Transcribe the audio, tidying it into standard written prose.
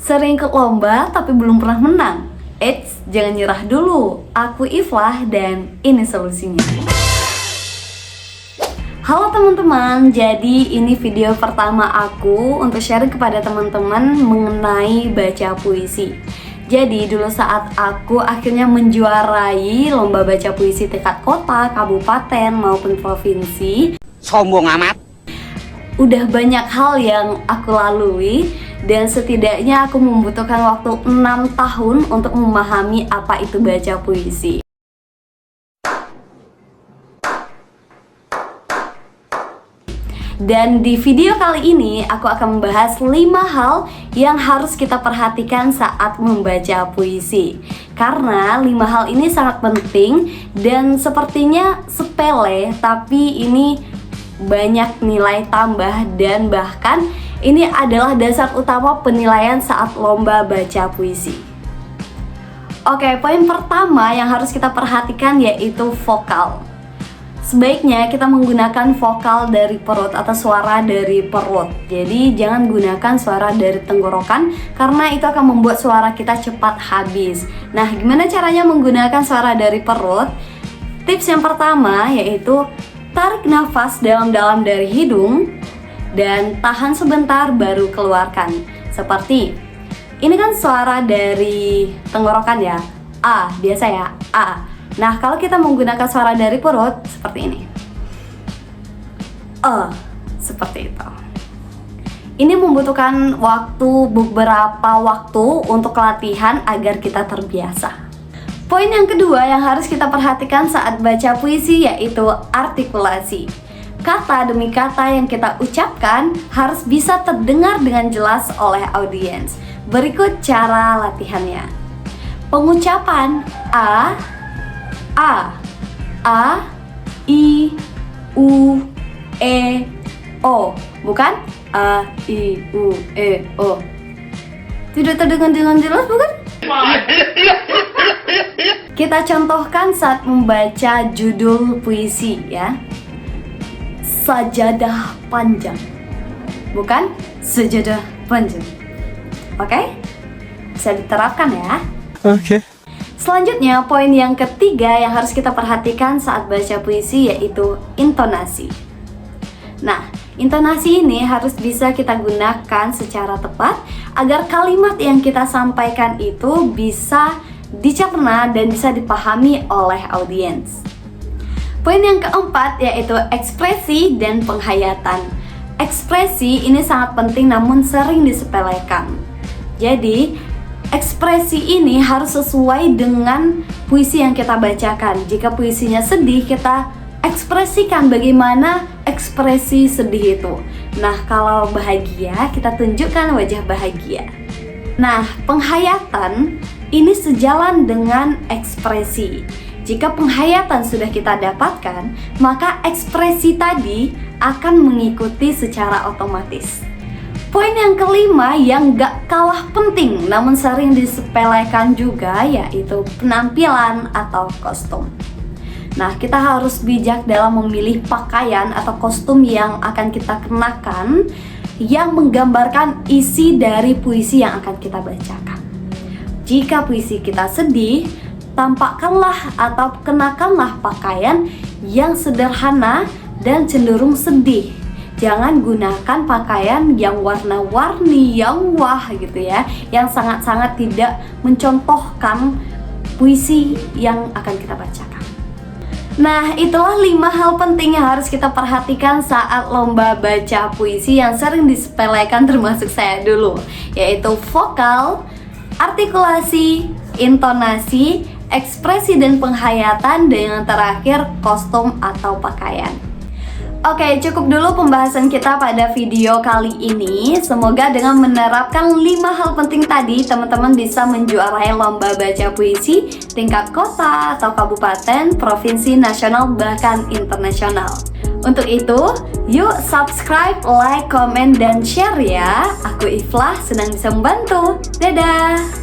Sering ikut lomba tapi belum pernah menang? Eits, jangan nyerah dulu. Aku Iflah dan ini solusinya. Halo teman-teman, jadi ini video pertama aku untuk sharing kepada teman-teman mengenai baca puisi. Jadi dulu saat aku akhirnya menjuarai lomba baca puisi tingkat kota, kabupaten maupun provinsi, sombong amat. udah banyak hal yang aku lalui dan setidaknya aku membutuhkan waktu 6 tahun untuk memahami apa itu baca puisi. Dan di video kali ini aku akan membahas 5 hal yang harus kita perhatikan saat membaca puisi. Karena 5 hal ini sangat penting dan sepertinya sepele, tapi ini banyak nilai tambah dan bahkan ini adalah dasar utama penilaian saat lomba baca puisi. Oke, poin pertama yang harus kita perhatikan yaitu vokal. Sebaiknya kita menggunakan vokal dari perut atau suara dari perut. Jadi jangan gunakan suara dari tenggorokan karena itu akan membuat suara kita cepat habis. Nah, gimana caranya menggunakan suara dari perut? Tips yang pertama yaitu tarik nafas dalam-dalam dari hidung dan tahan sebentar baru keluarkan. Seperti ini kan suara dari tenggorokan ya, A, biasa ya, A. Nah, kalau kita menggunakan suara dari perut seperti ini, seperti itu. Ini membutuhkan beberapa waktu untuk latihan agar kita terbiasa. Poin yang kedua yang harus kita perhatikan saat baca puisi yaitu artikulasi. Kata demi kata yang kita ucapkan harus bisa terdengar dengan jelas oleh audiens. Berikut cara latihannya. Pengucapan A, I, U, E, O. Bukan A, I, U, E, O. Tidak terdengar dengan jelas, bukan? Kita contohkan saat membaca judul puisi ya. Sajadah panjang. Bukan sejadah panjang. Oke? Bisa diterapkan ya. Oke. Selanjutnya, poin yang ketiga yang harus kita perhatikan saat baca puisi yaitu intonasi. Nah, intonasi ini harus bisa kita gunakan secara tepat agar kalimat yang kita sampaikan itu bisa dicerna dan bisa dipahami oleh audiens. Poin yang keempat yaitu ekspresi dan penghayatan. Ekspresi ini sangat penting namun sering disepelekan. Jadi, ekspresi ini harus sesuai dengan puisi yang kita bacakan. Jika puisinya sedih, kita ekspresikan bagaimana ekspresi sedih itu. Nah, kalau bahagia, kita tunjukkan wajah bahagia. Nah, penghayatan ini sejalan dengan ekspresi. Jika penghayatan sudah kita dapatkan, maka ekspresi tadi akan mengikuti secara otomatis. Poin yang kelima yang gak kalah penting namun sering disepelekan juga yaitu penampilan atau kostum. Nah, kita harus bijak dalam memilih pakaian atau kostum yang akan kita kenakan yang menggambarkan isi dari puisi yang akan kita bacakan. Jika puisi kita sedih, tampakkanlah atau kenakanlah pakaian yang sederhana dan cenderung sedih. Jangan gunakan pakaian yang warna-warni, yang wah gitu ya, yang sangat-sangat tidak mencontohkan puisi yang akan kita bacakan. Nah, itulah 5 hal penting yang harus kita perhatikan saat lomba baca puisi yang sering disepelekan termasuk saya dulu, yaitu vokal, artikulasi, intonasi, ekspresi dan penghayatan, dan yang terakhir kostum atau pakaian. Oke, cukup dulu pembahasan kita pada video kali ini. Semoga dengan menerapkan 5 hal penting tadi, teman-teman bisa menjuarai lomba baca puisi tingkat kota atau kabupaten, provinsi, nasional, bahkan internasional. Untuk itu, yuk subscribe, like, komen, dan share ya. Aku Iflah, senang bisa membantu. Dadah!